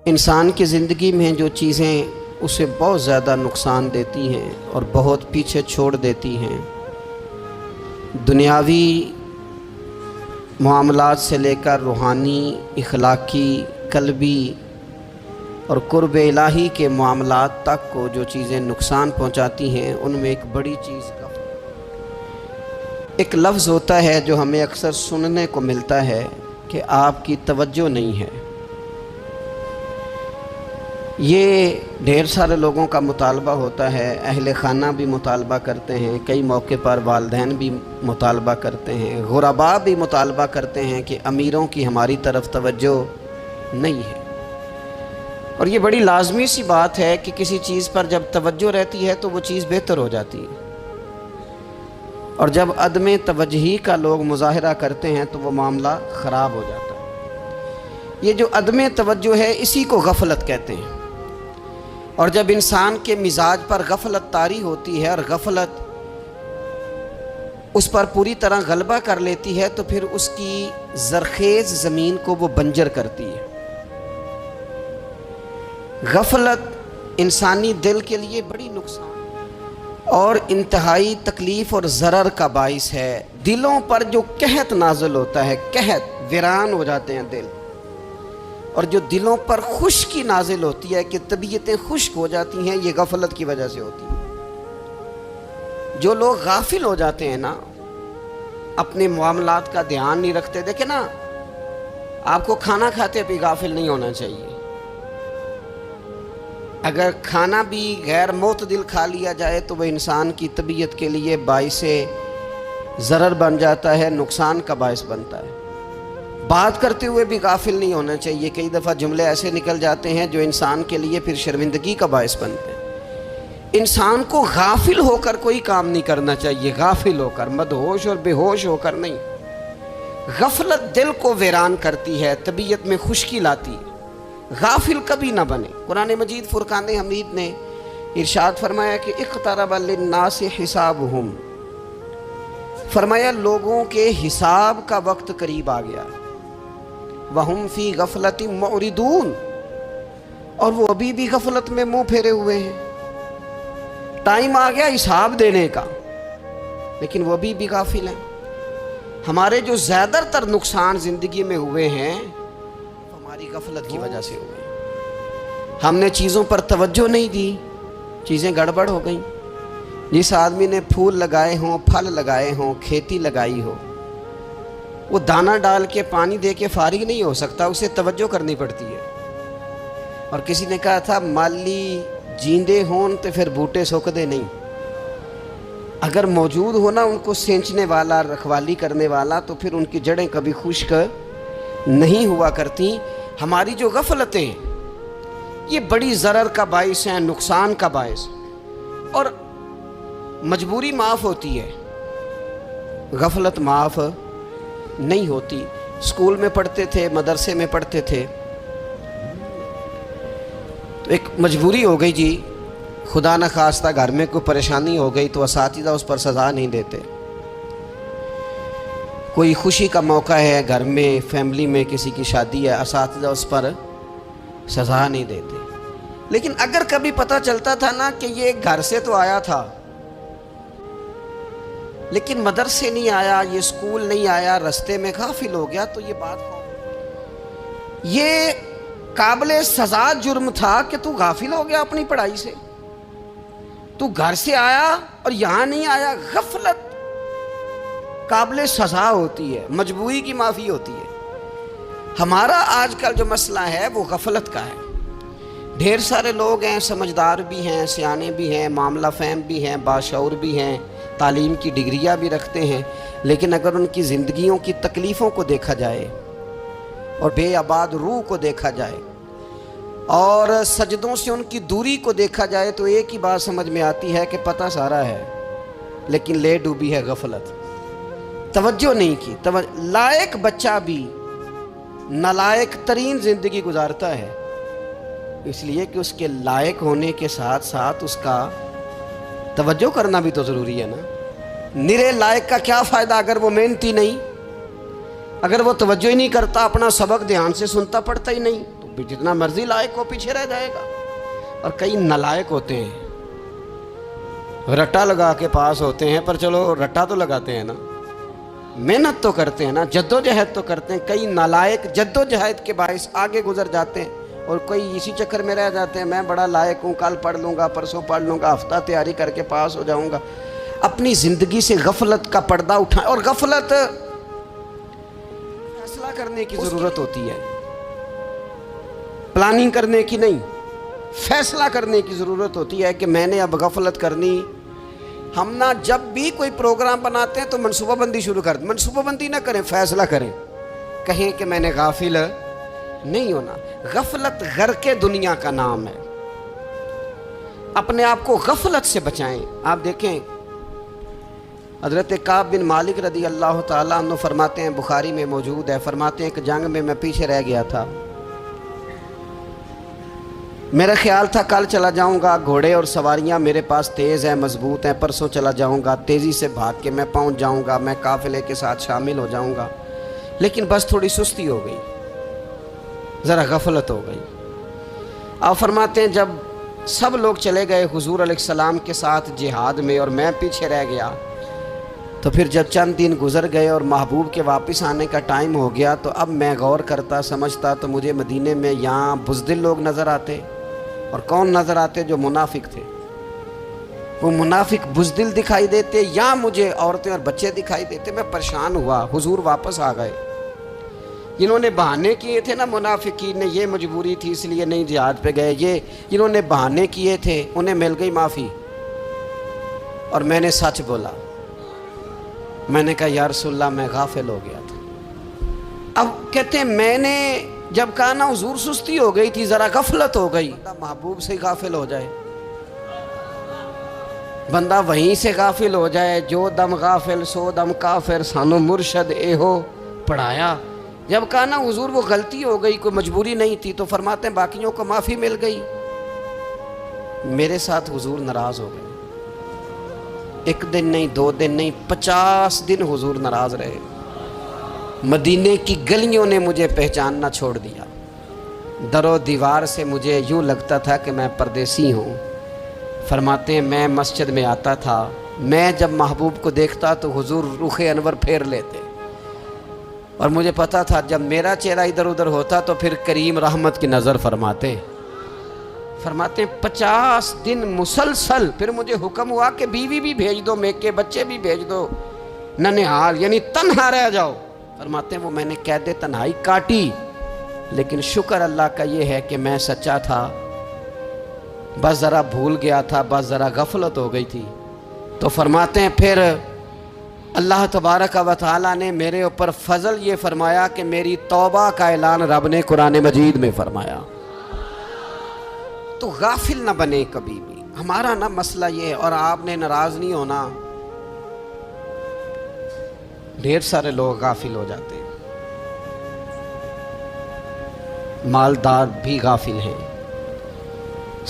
انسان کی زندگی میں جو چیزیں اسے بہت زیادہ نقصان دیتی ہیں اور بہت پیچھے چھوڑ دیتی ہیں، دنیاوی معاملات سے لے کر روحانی، اخلاقی، قلبی اور قرب الہی کے معاملات تک کو جو چیزیں نقصان پہنچاتی ہیں، ان میں ایک بڑی چیز ایک لفظ ہوتا ہے جو ہمیں اکثر سننے کو ملتا ہے کہ آپ کی توجہ نہیں ہے۔ یہ ڈھیر سارے لوگوں کا مطالبہ ہوتا ہے، اہل خانہ بھی مطالبہ کرتے ہیں، کئی موقع پر والدین بھی مطالبہ کرتے ہیں، غرباء بھی مطالبہ کرتے ہیں کہ امیروں کی ہماری طرف توجہ نہیں ہے۔ اور یہ بڑی لازمی سی بات ہے کہ کسی چیز پر جب توجہ رہتی ہے تو وہ چیز بہتر ہو جاتی ہے، اور جب عدم توجہی کا لوگ مظاہرہ کرتے ہیں تو وہ معاملہ خراب ہو جاتا ہے۔ یہ جو عدم توجہ ہے اسی کو غفلت کہتے ہیں، اور جب انسان کے مزاج پر غفلت طاری ہوتی ہے اور غفلت اس پر پوری طرح غلبہ کر لیتی ہے تو پھر اس کی زرخیز زمین کو وہ بنجر کرتی ہے۔ غفلت انسانی دل کے لیے بڑی نقصان اور انتہائی تکلیف اور ضرر کا باعث ہے۔ دلوں پر جو قحط نازل ہوتا ہے، قحط، ویران ہو جاتے ہیں دل، اور جو دلوں پر خشکی نازل ہوتی ہے کہ طبیعتیں خشک ہو جاتی ہیں، یہ غفلت کی وجہ سے ہوتی ہے۔ جو لوگ غافل ہو جاتے ہیں نا، اپنے معاملات کا دھیان نہیں رکھتے، دیکھیں نا، آپ کو کھانا کھاتے بھی غافل نہیں ہونا چاہیے۔ اگر کھانا بھی غیر معتدل کھا لیا جائے تو وہ انسان کی طبیعت کے لیے باعث ضرر بن جاتا ہے، نقصان کا باعث بنتا ہے۔ بات کرتے ہوئے بھی غافل نہیں ہونا چاہیے، کئی دفعہ جملے ایسے نکل جاتے ہیں جو انسان کے لیے پھر شرمندگی کا باعث بنتے ہیں۔ انسان کو غافل ہو کر کوئی کام نہیں کرنا چاہیے، غافل ہو کر، مدہوش اور بے ہوش ہو کر نہیں۔ غفلت دل کو ویران کرتی ہے، طبیعت میں خشکی لاتی ہے۔ غافل کبھی نہ بنے۔ قرآن مجید فرقان حمید نے ارشاد فرمایا کہ اقترب للناس حسابہم، فرمایا لوگوں کے حساب کا وقت قریب آ گیا، وہم فی غفلت معرضون، اور وہ ابھی بھی غفلت میں منہ پھیرے ہوئے ہیں۔ ٹائم آ گیا حساب دینے کا، لیکن وہ ابھی بھی غافل ہیں۔ ہمارے جو زیادہ تر نقصان زندگی میں ہوئے ہیں ہماری غفلت کی وجہ سے ہوئے ہیں۔ ہم نے چیزوں پر توجہ نہیں دی، چیزیں گڑبڑ ہو گئیں۔ جس آدمی نے پھول لگائے ہوں، پھل لگائے ہوں، کھیتی لگائی ہو، وہ دانہ ڈال کے پانی دے کے فارغ نہیں ہو سکتا، اسے توجہ کرنی پڑتی ہے۔ اور کسی نے کہا تھا مالی جیندے ہون تو پھر بوٹے سوکدے نہیں، اگر موجود ہونا ان کو سینچنے والا، رکھوالی کرنے والا، تو پھر ان کی جڑیں کبھی خشک نہیں ہوا کرتی۔ ہماری جو غفلتیں یہ بڑی ضرر کا باعث ہیں، نقصان کا باعث، اور مجبوری معاف ہوتی ہے، غفلت معاف نہیں ہوتی۔ اسکول میں پڑھتے تھے، مدرسے میں پڑھتے تھے، تو ایک مجبوری ہو گئی جی، خدا نہ خواستہ گھر میں کوئی پریشانی ہو گئی تو اساتذہ اس پر سزا نہیں دیتے۔ کوئی خوشی کا موقع ہے گھر میں، فیملی میں کسی کی شادی ہے، اساتذہ اس پر سزا نہیں دیتے۔ لیکن اگر کبھی پتہ چلتا تھا نا کہ یہ گھر سے تو آیا تھا لیکن مدرسے نہیں آیا، یہ اسکول نہیں آیا، رستے میں غافل ہو گیا، تو یہ بات یہ قابل سزا جرم تھا کہ تو غافل ہو گیا اپنی پڑھائی سے، تو گھر سے آیا اور یہاں نہیں آیا۔ غفلت قابل سزا ہوتی ہے، مجبوری کی معافی ہوتی ہے۔ ہمارا آج کل جو مسئلہ ہے وہ غفلت کا ہے۔ ڈھیر سارے لوگ ہیں، سمجھدار بھی ہیں، سیانے بھی ہیں، معاملہ فہم بھی ہیں، باشعور بھی ہیں، تعلیم کی ڈگریاں بھی رکھتے ہیں، لیکن اگر ان کی زندگیوں کی تکلیفوں کو دیکھا جائے اور بے آباد روح کو دیکھا جائے اور سجدوں سے ان کی دوری کو دیکھا جائے تو ایک ہی بات سمجھ میں آتی ہے کہ پتہ سارا ہے لیکن لے ڈوبی ہے غفلت، توجہ نہیں کی۔ لائق بچہ بھی نالائق ترین زندگی گزارتا ہے، اس لیے کہ اس کے لائق ہونے کے ساتھ ساتھ اس کا توجہ کرنا بھی تو ضروری ہے نا۔ نرے لائق کا کیا فائدہ اگر وہ محنتی نہیں، اگر وہ توجہ ہی نہیں کرتا، اپنا سبق دھیان سے سنتا پڑھتا ہی نہیں، تو جتنا مرضی لائق ہو پیچھے رہ جائے گا. اور کئی نالائق ہوتے ہیں, رٹا لگا کے پاس ہوتے ہیں, پر چلو رٹا تو لگاتے ہیں نا, محنت تو کرتے ہیں نا, جد و جہد تو کرتے ہیں. کئی نالائق جد و جہد کے باعث آگے گزر جاتے ہیں, اور کوئی اسی چکر میں رہ جاتے ہیں, میں بڑا لائق ہوں, کل پڑھ لوں گا, پرسوں پڑھ لوں گا, ہفتہ تیاری کر کے پاس ہو جاؤں گا. اپنی زندگی سے غفلت کا پردہ اٹھائیں. اور غفلت فیصلہ کرنے کی ضرورت ہوتی ہے, پلاننگ کرنے کی نہیں, فیصلہ کرنے کی ضرورت ہوتی ہے کہ میں نے اب غفلت کرنی. ہم نہ جب بھی کوئی پروگرام بناتے ہیں تو منصوبہ بندی شروع کر دیں. منصوبہ بندی نہ کریں, فیصلہ کریں, کہیں کہ میں نے غافل نہیں ہونا. غفلت غرق دنیا کا نام ہے. اپنے آپ کو غفلت سے بچائیں. آپ دیکھیں حضرت کعب بن مالک رضی اللہ تعالیٰ عنہ فرماتے ہیں, بخاری میں موجود ہے, فرماتے ہیں کہ جنگ میں میں پیچھے رہ گیا تھا. میرا خیال تھا کل چلا جاؤں گا, گھوڑے اور سواریاں میرے پاس تیز ہیں, مضبوط ہیں, پرسوں چلا جاؤں گا, تیزی سے بھاگ کے میں پہنچ جاؤں گا, میں قافلے کے ساتھ شامل ہو جاؤں گا. لیکن بس تھوڑی سستی ہو گئی, ذرا غفلت ہو گئی. آپ فرماتے ہیں جب سب لوگ چلے گئے حضور علیہ السلام کے ساتھ جہاد میں اور میں پیچھے رہ گیا, تو پھر جب چند دن گزر گئے اور محبوب کے واپس آنے کا ٹائم ہو گیا, تو اب میں غور کرتا سمجھتا تو مجھے مدینے میں یہاں بزدل لوگ نظر آتے. اور کون نظر آتے؟ جو منافق تھے. وہ منافق بزدل دکھائی دیتے, یا مجھے عورتیں اور بچے دکھائی دیتے. میں پریشان ہوا. حضور واپس آ گئے. جنہوں نے بہانے کیے تھے نا منافقین نے, یہ مجبوری تھی اس لیے نہیں جہاد پہ گئے, یہ جنہوں نے بہانے کیے تھے انہیں مل گئی معافی. اور میں نے سچ بولا, میں نے کہا یا رسول اللہ میں غافل ہو گیا تھا. اب کہتے ہیں میں نے جب کہا نا حضور سستی ہو گئی تھی, ذرا غفلت ہو گئی. محبوب سے غافل ہو جائے, بندہ وہیں سے غافل ہو جائے. جو دم غافل سو دم کافر, سانو مرشد اے ہو پڑھایا. جب کہا نا حضور وہ غلطی ہو گئی, کوئی مجبوری نہیں تھی, تو فرماتے ہیں باقیوں کو معافی مل گئی, میرے ساتھ حضور ناراض ہو گئے. ایک دن نہیں, 2 دن نہیں, 50 دن حضور ناراض رہے. مدینے کی گلیوں نے مجھے پہچاننا چھوڑ دیا. در و دیوار سے مجھے یوں لگتا تھا کہ میں پردیسی ہوں. فرماتے ہیں میں مسجد میں آتا تھا, میں جب محبوب کو دیکھتا تو حضور رخ انور پھیر لیتے, اور مجھے پتا تھا جب میرا چہرہ ادھر ادھر ہوتا تو پھر کریم رحمت کی نظر فرماتے. فرماتے ہیں 50 دن مسلسل. پھر مجھے حکم ہوا کہ بیوی بھی بھیج دو, میکے بچے بھی بھیج دو, ننہال یعنی تنہا رہ جاؤ. فرماتے ہیں وہ میں نے قید تنہائی کاٹی, لیکن شکر اللہ کا یہ ہے کہ میں سچا تھا, بس ذرا بھول گیا تھا, بس ذرا غفلت ہو گئی تھی. تو فرماتے ہیں پھر اللہ تبارک و تعالیٰ نے میرے اوپر فضل یہ فرمایا کہ میری توبہ کا اعلان رب نے قرآن مجید میں فرمایا. تو غافل نہ بنے کبھی بھی. ہمارا نا مسئلہ یہ ہے, اور آپ نے ناراض نہیں ہونا, ڈھیر سارے لوگ غافل ہو جاتے ہیں. مالدار بھی غافل ہیں,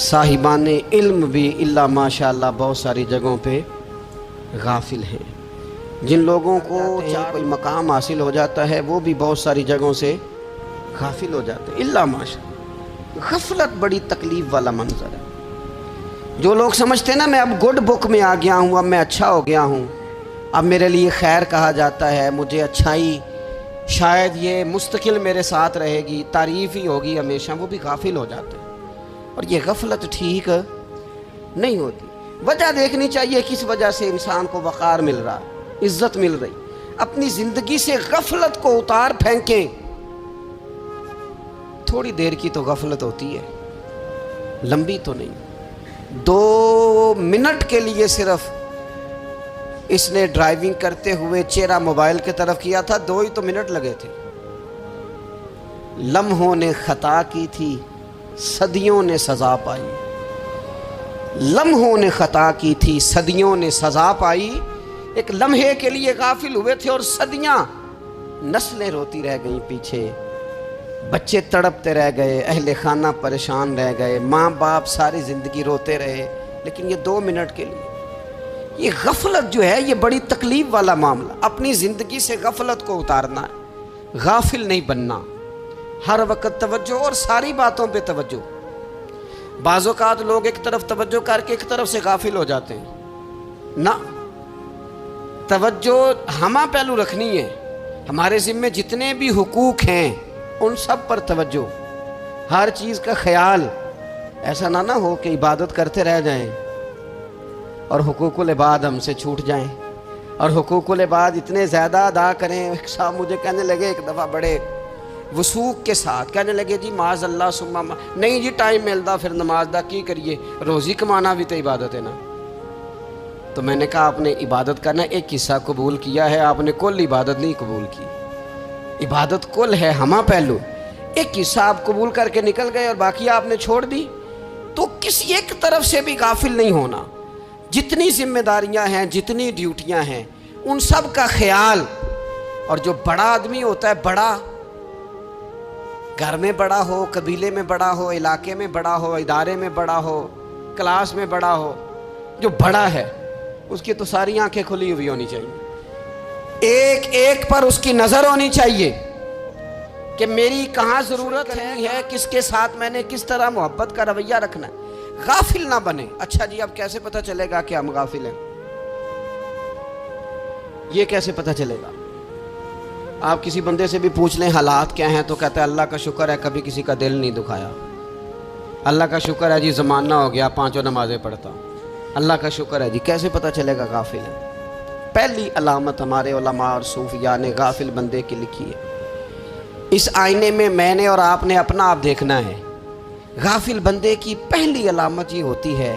صاحبان علم بھی اللہ ماشاءاللہ بہت ساری جگہوں پہ غافل ہیں. جن لوگوں کو کوئی مقام حاصل ہو جاتا ہے وہ بھی بہت ساری جگہوں سے غافل ہو جاتے ہیں. اللہ ماشاءاللہ غفلت بڑی تکلیف والا منظر ہے. جو لوگ سمجھتے ہیں نا میں اب گڈ بک میں آ گیا ہوں, اب میں اچھا ہو گیا ہوں, اب میرے لیے خیر کہا جاتا ہے, مجھے اچھائی شاید یہ مستقل میرے ساتھ رہے گی, تعریف ہی ہوگی ہمیشہ, وہ بھی غافل ہو جاتے ہیں. اور یہ غفلت ٹھیک نہیں ہوتی. وجہ دیکھنی چاہیے کس وجہ سے انسان کو وقار مل رہا, عزت مل رہی. اپنی زندگی سے غفلت کو اتار پھینکیں. تھوڑی دیر کی تو غفلت ہوتی ہے, لمبی تو نہیں. 2 منٹ کے لیے صرف اس نے ڈرائیونگ کرتے ہوئے چہرہ موبائل کی طرف کیا تھا, 2 ہی تو منٹ لگے تھے. لمحوں نے خطا کی تھی, صدیوں نے سزا پائی. لمحوں نے خطا کی تھی, صدیوں نے سزا پائی. ایک لمحے کے لیے غافل ہوئے تھے اور صدیاں, نسلیں روتی رہ گئیں پیچھے, بچے تڑپتے رہ گئے, اہل خانہ پریشان رہ گئے, ماں باپ ساری زندگی روتے رہے. لیکن یہ 2 منٹ کے لیے, یہ غفلت جو ہے یہ بڑی تکلیف والا معاملہ. اپنی زندگی سے غفلت کو اتارنا ہے, غافل نہیں بننا. ہر وقت توجہ اور ساری باتوں پہ توجہ. بعض اوقات لوگ ایک طرف توجہ کر کے ایک طرف سے غافل ہو جاتے ہیں. نہ، توجہ ہمہ پہلو رکھنی ہے. ہمارے ذمے جتنے بھی حقوق ہیں ان سب پر توجہ، ہر چیز کا خیال. ایسا نہ ہو کہ عبادت کرتے رہ جائیں اور حقوق العباد ہم سے چھوٹ جائیں، اور حقوق العباد اتنے زیادہ ادا کریں. صاحب مجھے کہنے لگے ایک دفعہ بڑے وثوق کے ساتھ کہنے لگے جی معاذ اللہ ثم نہیں جی ٹائم ملتا پھر نماز دا کی کریے، روزی کمانا بھی تو عبادت ہے نا. تو میں نے کہا آپ نے عبادت کرنا ایک حصہ قبول کیا ہے، آپ نے کل عبادت نہیں قبول کی. عبادت کل ہے، ہمہ پہلو. ایک حصہ آپ قبول کر کے نکل گئے اور باقی آپ نے چھوڑ دی. تو کسی ایک طرف سے بھی غافل نہیں ہونا. جتنی ذمہ داریاں ہیں، جتنی ڈیوٹیاں ہیں، ان سب کا خیال. اور جو بڑا آدمی ہوتا ہے، بڑا گھر میں بڑا ہو، قبیلے میں بڑا ہو، علاقے میں بڑا ہو، ادارے میں بڑا ہو، کلاس میں بڑا ہو، جو بڑا ہے اس کی تو ساری آنکھیں کھلی ہوئی ہونی چاہیے. ایک ایک پر اس کی نظر ہونی چاہیے کہ میری کہاں ضرورت ہے، کس کے ساتھ میں نے کس طرح محبت کا رویہ رکھنا ہے. غافل نہ بنے. اچھا جی اب کیسے پتہ چلے گا کہ ہم غافل ہیں؟ یہ کیسے پتہ چلے گا؟ آپ کسی بندے سے بھی پوچھ لیں حالات کیا ہیں تو کہتا ہے اللہ کا شکر ہے کبھی کسی کا دل نہیں دکھایا، اللہ کا شکر ہے جی زمانہ ہو گیا 5 نمازیں پڑھتا ہوں، اللہ کا شکر ہے جی. کیسے پتہ چلے گا غافل ہے؟ پہلی علامت ہمارے علماء اور صوفیاء نے غافل بندے کی لکھی ہے. اس آئینے میں نے اور آپ نے اپنا آپ دیکھنا ہے. غافل بندے کی پہلی علامت یہ ہوتی ہے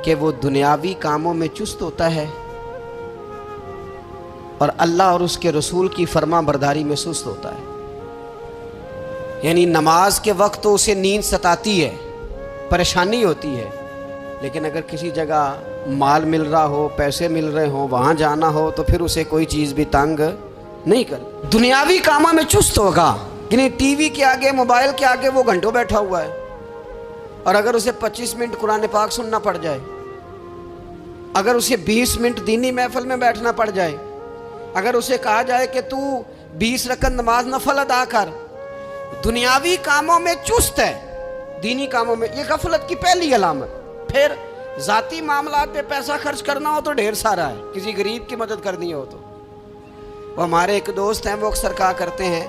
کہ وہ دنیاوی کاموں میں چست ہوتا ہے اور اللہ اور اس کے رسول کی فرما برداری میں سست ہوتا ہے. یعنی نماز کے وقت تو اسے نیند ستاتی ہے، پریشانی ہوتی ہے، لیکن اگر کسی جگہ مال مل رہا ہو، پیسے مل رہے ہوں، وہاں جانا ہو تو پھر اسے کوئی چیز بھی تنگ نہیں کر. دنیاوی کاموں میں چست ہوگا. یعنی ٹی وی کے آگے، موبائل کے آگے وہ گھنٹوں بیٹھا ہوا ہے، اور اگر اسے 25 منٹ قرآن پاک سننا پڑ جائے، اگر اسے 20 منٹ دینی محفل میں بیٹھنا پڑ جائے، اگر اسے کہا جائے کہ تو 20 رکعت نماز نفل ادا کر، دنیاوی کاموں میں چست ہے، دینی کاموں میں. یہ غفلت کی پہلی علامت. پھر ذاتی معاملات پہ پیسہ خرچ کرنا ہو تو ڈھیر سارا ہے، کسی غریب کی مدد کرنی ہو تو. وہ ہمارے ایک دوست ہیں، وہ اکثر کہا کرتے ہیں،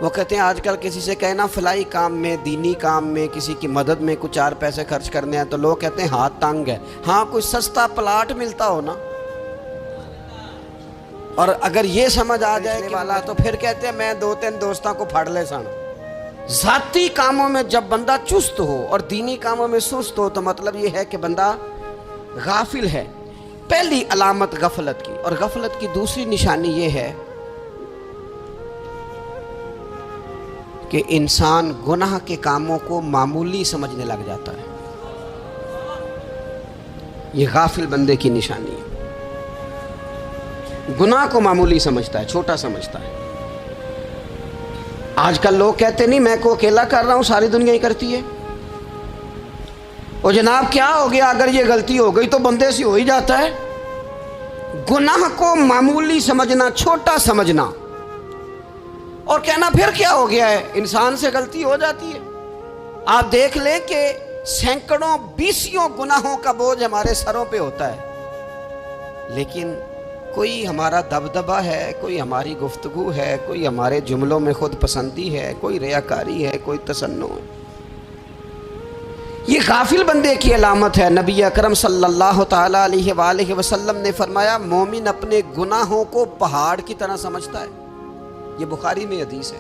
وہ کہتے ہیں آج کل کسی سے کہنا فلائی کام میں، دینی کام میں، کسی کی مدد میں کچھ 4 پیسے خرچ کرنے ہیں تو لوگ کہتے ہیں ہاتھ تنگ ہے. ہاں کوئی سستا پلاٹ ملتا ہو نا، اور اگر یہ سمجھ آ جائے والا تو پھر کہتے ہیں میں 2-3 دوستوں کو پھاڑ لے سن. ذاتی کاموں میں جب بندہ چست ہو اور دینی کاموں میں سست ہو تو مطلب یہ ہے کہ بندہ غافل ہے. پہلی علامت غفلت کی. اور غفلت کی دوسری نشانی یہ ہے کہ انسان گناہ کے کاموں کو معمولی سمجھنے لگ جاتا ہے. یہ غافل بندے کی نشانی ہے. گناہ کو معمولی سمجھتا ہے، چھوٹا سمجھتا ہے. آج کل لوگ کہتے نہیں میں کو اکیلا کر رہا ہوں، ساری دنیا ہی کرتی ہے. اور جناب کیا ہو گیا اگر یہ غلطی ہو گئی تو بندے سے ہو ہی جاتا ہے. گناہ کو معمولی سمجھنا، چھوٹا سمجھنا اور کہنا پھر کیا ہو گیا ہے، انسان سے غلطی ہو جاتی ہے. آپ دیکھ لیں کہ سینکڑوں بیسیوں گناہوں کا بوجھ ہمارے سروں پہ ہوتا ہے، لیکن کوئی ہمارا دبدبہ ہے، کوئی ہماری گفتگو ہے، کوئی ہمارے جملوں میں خود پسندی ہے، کوئی ریاکاری ہے، کوئی تصنع ہے. یہ غافل بندے کی علامت ہے. نبی اکرم صلی اللہ تعالیٰ علیہ وآلہ وسلم نے فرمایا مومن اپنے گناہوں کو پہاڑ کی طرح سمجھتا ہے. یہ بخاری میں حدیث ہے.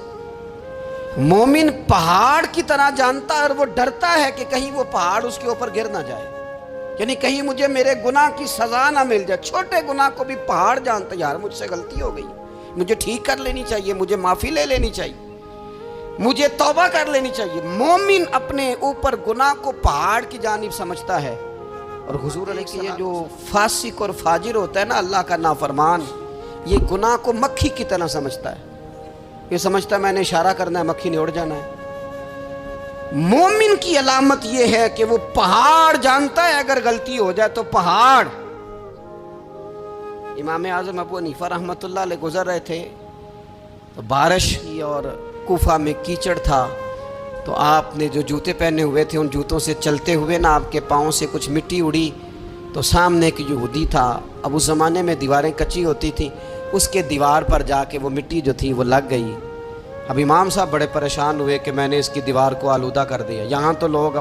مومن پہاڑ کی طرح جانتا ہے اور وہ ڈرتا ہے کہ کہیں وہ پہاڑ اس کے اوپر گر نہ جائے، یعنی کہیں مجھے میرے گناہ کی سزا نہ مل جائے. چھوٹے گناہ کو بھی پہاڑ جانتا ہے، یار مجھ سے غلطی ہو گئی، مجھے ٹھیک کر لینی چاہیے، مجھے معافی لے لینی چاہیے، مجھے توبہ کر لینی چاہیے. مومن اپنے اوپر گناہ کو پہاڑ کی جانب سمجھتا ہے. اور حضور علیہ السلام یہ جو فاسق اور فاجر ہوتا ہے نا، اللہ کا نافرمان، یہ گناہ کو مکھی کی طرح سمجھتا ہے. یہ سمجھتا ہے میں نے اشارہ کرنا ہے، مکھی نے اڑ جانا ہے. مومن کی علامت یہ ہے کہ وہ پہاڑ جانتا ہے، اگر غلطی ہو جائے تو پہاڑ. امام اعظم ابو حنیفہ رحمۃ اللہ علیہ گزر رہے تھے تو بارش کی اور کوفہ میں کیچڑ تھا تو آپ نے جو جوتے پہنے ہوئے تھے ان جوتوں سے چلتے ہوئے نا آپ کے پاؤں سے کچھ مٹی اڑی تو سامنے ایک یہودی تھا، اب اس زمانے میں دیواریں کچی ہوتی تھیں، اس کے دیوار پر جا کے وہ مٹی جو تھی وہ لگ گئی۔ اب امام صاحب بڑے پریشان ہوئے کہ میں نے اس کی دیوار کو آلودہ کر دیا۔ یہاں تو لوگ